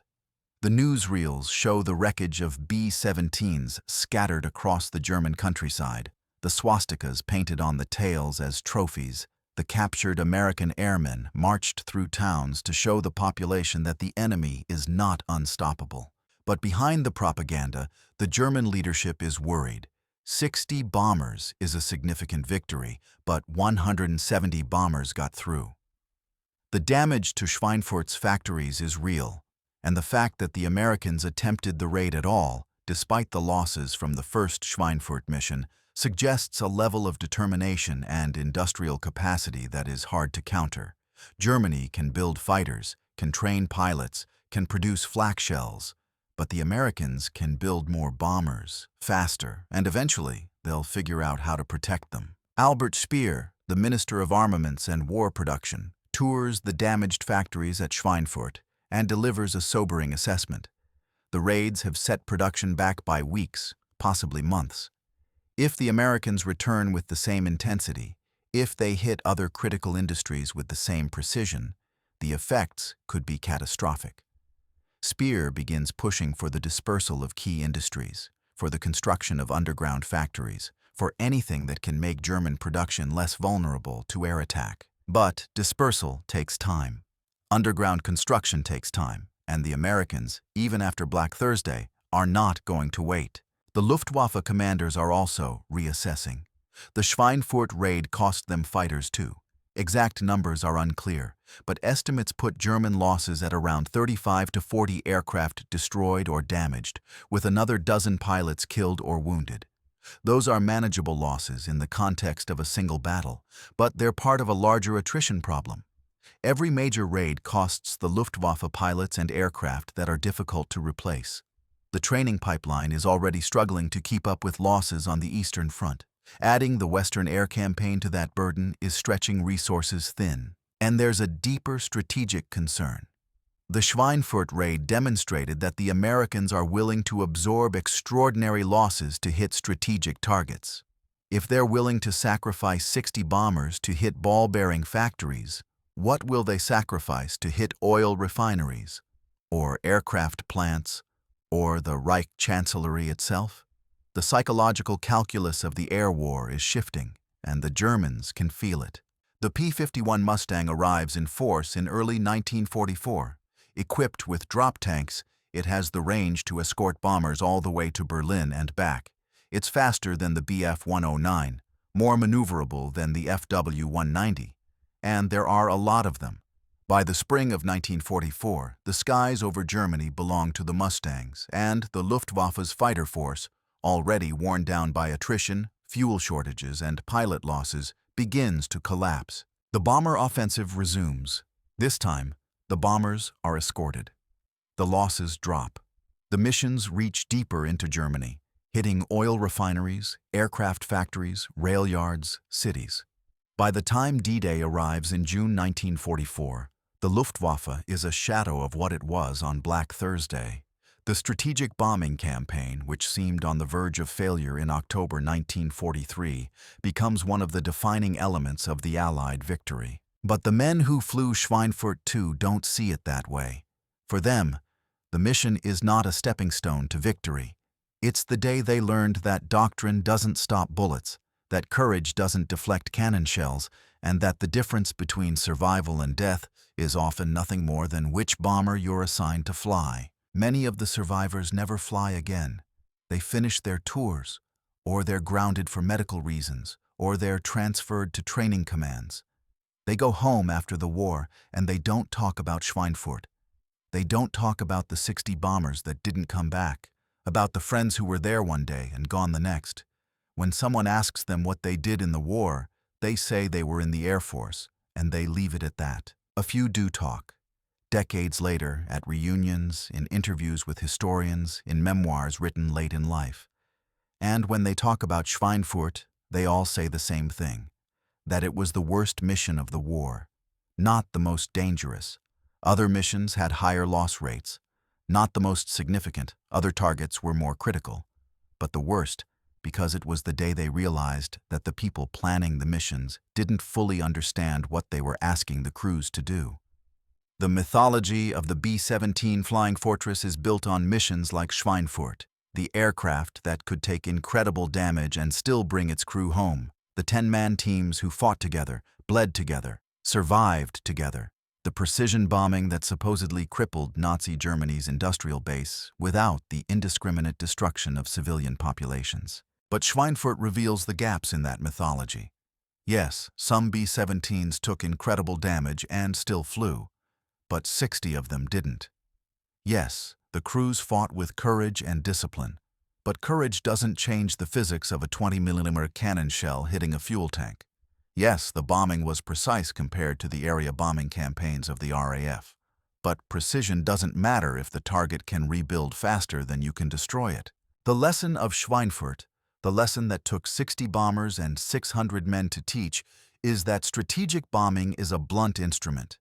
The newsreels show the wreckage of B-17s scattered across the German countryside, the swastikas painted on the tails as trophies. The captured American airmen marched through towns to show the population that the enemy is not unstoppable. But behind the propaganda, the German leadership is worried. 60 bombers is a significant victory, but 170 bombers got through. The damage to Schweinfurt's factories is real, and the fact that the Americans attempted the raid at all, despite the losses from the first Schweinfurt mission, suggests a level of determination and industrial capacity that is hard to counter. Germany can build fighters, can train pilots, can produce flak shells, but the Americans can build more bombers, faster, and eventually they'll figure out how to protect them. Albert Speer, the Minister of Armaments and War Production, tours the damaged factories at Schweinfurt and delivers a sobering assessment. The raids have set production back by weeks, possibly months. If the Americans return with the same intensity, if they hit other critical industries with the same precision, the effects could be catastrophic. Speer begins pushing for the dispersal of key industries, for the construction of underground factories, for anything that can make German production less vulnerable to air attack. But dispersal takes time. Underground construction takes time, and the Americans, even after Black Thursday, are not going to wait. The Luftwaffe commanders are also reassessing. The Schweinfurt raid cost them fighters too. Exact numbers are unclear, but estimates put German losses at around 35 to 40 aircraft destroyed or damaged, with another dozen pilots killed or wounded. Those are manageable losses in the context of a single battle, but they're part of a larger attrition problem. Every major raid costs the Luftwaffe pilots and aircraft that are difficult to replace. The training pipeline is already struggling to keep up with losses on the Eastern Front. Adding the Western Air Campaign to that burden is stretching resources thin. And there's a deeper strategic concern. The Schweinfurt raid demonstrated that the Americans are willing to absorb extraordinary losses to hit strategic targets. If they're willing to sacrifice 60 bombers to hit ball-bearing factories, what will they sacrifice to hit oil refineries, or aircraft plants, or the Reich Chancellery itself? The psychological calculus of the air war is shifting, and the Germans can feel it. The P-51 Mustang arrives in force in early 1944. Equipped with drop tanks, it has the range to escort bombers all the way to Berlin and back. It's faster than the Bf-109, more maneuverable than the FW-190, and there are a lot of them. By the spring of 1944, the skies over Germany belonged to the Mustangs, and the Luftwaffe's fighter force, already worn down by attrition, fuel shortages, and pilot losses, begins to collapse. The bomber offensive resumes. This time, the bombers are escorted. The losses drop. The missions reach deeper into Germany, hitting oil refineries, aircraft factories, rail yards, cities. By the time D-Day arrives in June 1944, the Luftwaffe is a shadow of what it was on Black Thursday. The strategic bombing campaign, which seemed on the verge of failure in October 1943, becomes one of the defining elements of the Allied victory. But the men who flew Schweinfurt II don't see it that way. For them, the mission is not a stepping stone to victory. It's the day they learned that doctrine doesn't stop bullets, that courage doesn't deflect cannon shells, and that the difference between survival and death is often nothing more than which bomber you're assigned to fly. Many of the survivors never fly again. They finish their tours, or they're grounded for medical reasons, or they're transferred to training commands. They go home after the war, and they don't talk about Schweinfurt. They don't talk about the 60 bombers that didn't come back, about the friends who were there one day and gone the next. When someone asks them what they did in the war, they say they were in the Air Force, and they leave it at that. A few do talk. Decades later, at reunions, in interviews with historians, in memoirs written late in life. And when they talk about Schweinfurt, they all say the same thing, that it was the worst mission of the war, not the most dangerous. Other missions had higher loss rates, not the most significant. Other targets were more critical, but the worst, because it was the day they realized that the people planning the missions didn't fully understand what they were asking the crews to do. The mythology of the B-17 Flying Fortress is built on missions like Schweinfurt, the aircraft that could take incredible damage and still bring its crew home, the 10-man teams who fought together, bled together, survived together, the precision bombing that supposedly crippled Nazi Germany's industrial base without the indiscriminate destruction of civilian populations. But Schweinfurt reveals the gaps in that mythology. Yes, some B-17s took incredible damage and still flew, but 60 of them didn't. Yes, the crews fought with courage and discipline, but courage doesn't change the physics of a 20mm cannon shell hitting a fuel tank. Yes, the bombing was precise compared to the area bombing campaigns of the RAF, but precision doesn't matter if the target can rebuild faster than you can destroy it. The lesson of Schweinfurt, the lesson that took 60 bombers and 600 men to teach, is that strategic bombing is a blunt instrument.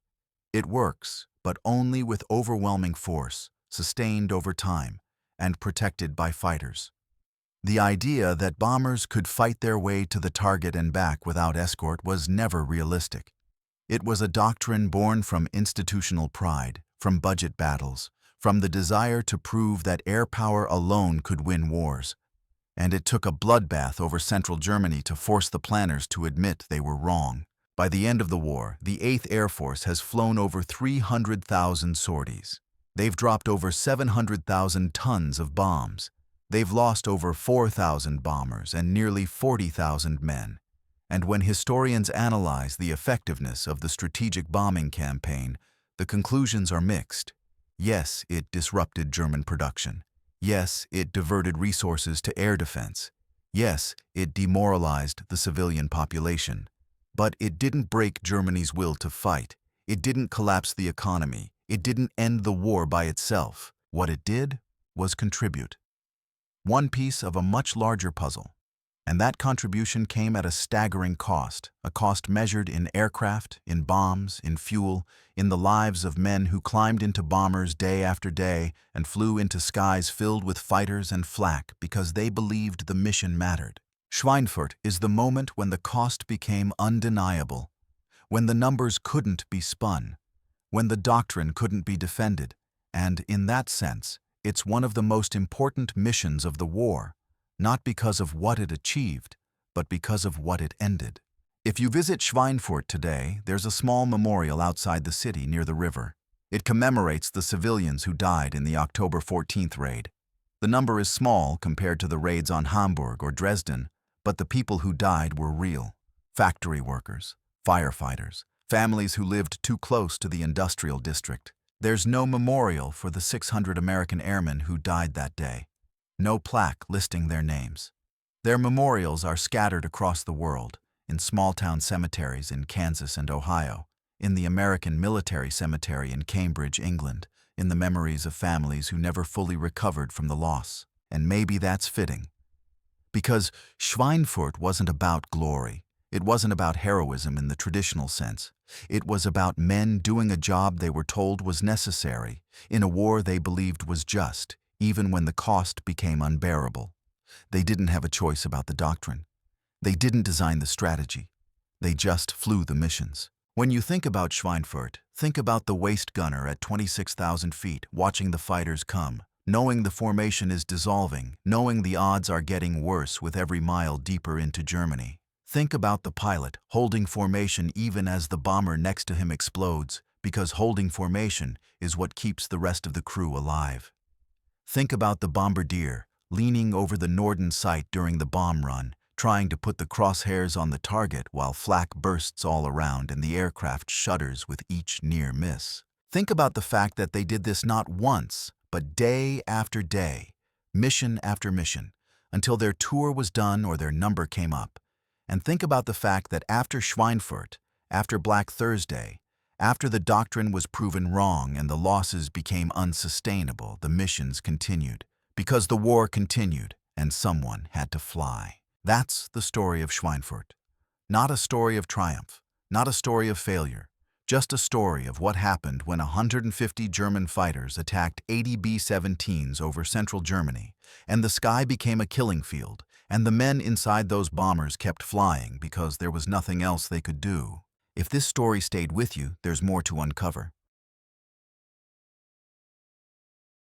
It works, but only with overwhelming force, sustained over time, and protected by fighters. The idea that bombers could fight their way to the target and back without escort was never realistic. It was a doctrine born from institutional pride, from budget battles, from the desire to prove that air power alone could win wars. And it took a bloodbath over central Germany to force the planners to admit they were wrong. By the end of the war, the 8th Air Force has flown over 300,000 sorties. They've dropped over 700,000 tons of bombs. They've lost over 4,000 bombers and nearly 40,000 men. And when historians analyze the effectiveness of the strategic bombing campaign, the conclusions are mixed. Yes, it disrupted German production. Yes, it diverted resources to air defense. Yes, it demoralized the civilian population. But it didn't break Germany's will to fight. It didn't collapse the economy. It didn't end the war by itself. What it did was contribute. One piece of a much larger puzzle. And that contribution came at a staggering cost, a cost measured in aircraft, in bombs, in fuel, in the lives of men who climbed into bombers day after day and flew into skies filled with fighters and flak because they believed the mission mattered. Schweinfurt is the moment when the cost became undeniable, when the numbers couldn't be spun, when the doctrine couldn't be defended, and in that sense, it's one of the most important missions of the war, not because of what it achieved, but because of what it ended. If you visit Schweinfurt today, there's a small memorial outside the city near the river. It commemorates the civilians who died in the October 14th raid. The number is small compared to the raids on Hamburg or Dresden, but the people who died were real. Factory workers, firefighters, families who lived too close to the industrial district. There's no memorial for the 600 American airmen who died that day. No plaque listing their names. Their memorials are scattered across the world, in small-town cemeteries in Kansas and Ohio, in the American Military Cemetery in Cambridge, England, in the memories of families who never fully recovered from the loss. And maybe that's fitting. Because Schweinfurt wasn't about glory. It wasn't about heroism in the traditional sense. It was about men doing a job they were told was necessary, in a war they believed was just, even when the cost became unbearable. They didn't have a choice about the doctrine. They didn't design the strategy. They just flew the missions. When you think about Schweinfurt, think about the waist gunner at 26,000 feet watching the fighters come, knowing the formation is dissolving, knowing the odds are getting worse with every mile deeper into Germany. Think about the pilot holding formation even as the bomber next to him explodes, because holding formation is what keeps the rest of the crew alive. Think about the bombardier leaning over the Norden site during the bomb run, trying to put the crosshairs on the target while flak bursts all around and the aircraft shudders with each near miss. Think about the fact that they did this not once, but day after day, mission after mission, until their tour was done or their number came up. And think about the fact that after Schweinfurt, after Black Thursday, after the doctrine was proven wrong and the losses became unsustainable, the missions continued. Because the war continued and someone had to fly. That's the story of Schweinfurt. Not a story of triumph, not a story of failure, just a story of what happened when 150 German fighters attacked 80 B-17s over central Germany, and the sky became a killing field, and the men inside those bombers kept flying because there was nothing else they could do. If this story stayed with you, there's more to uncover.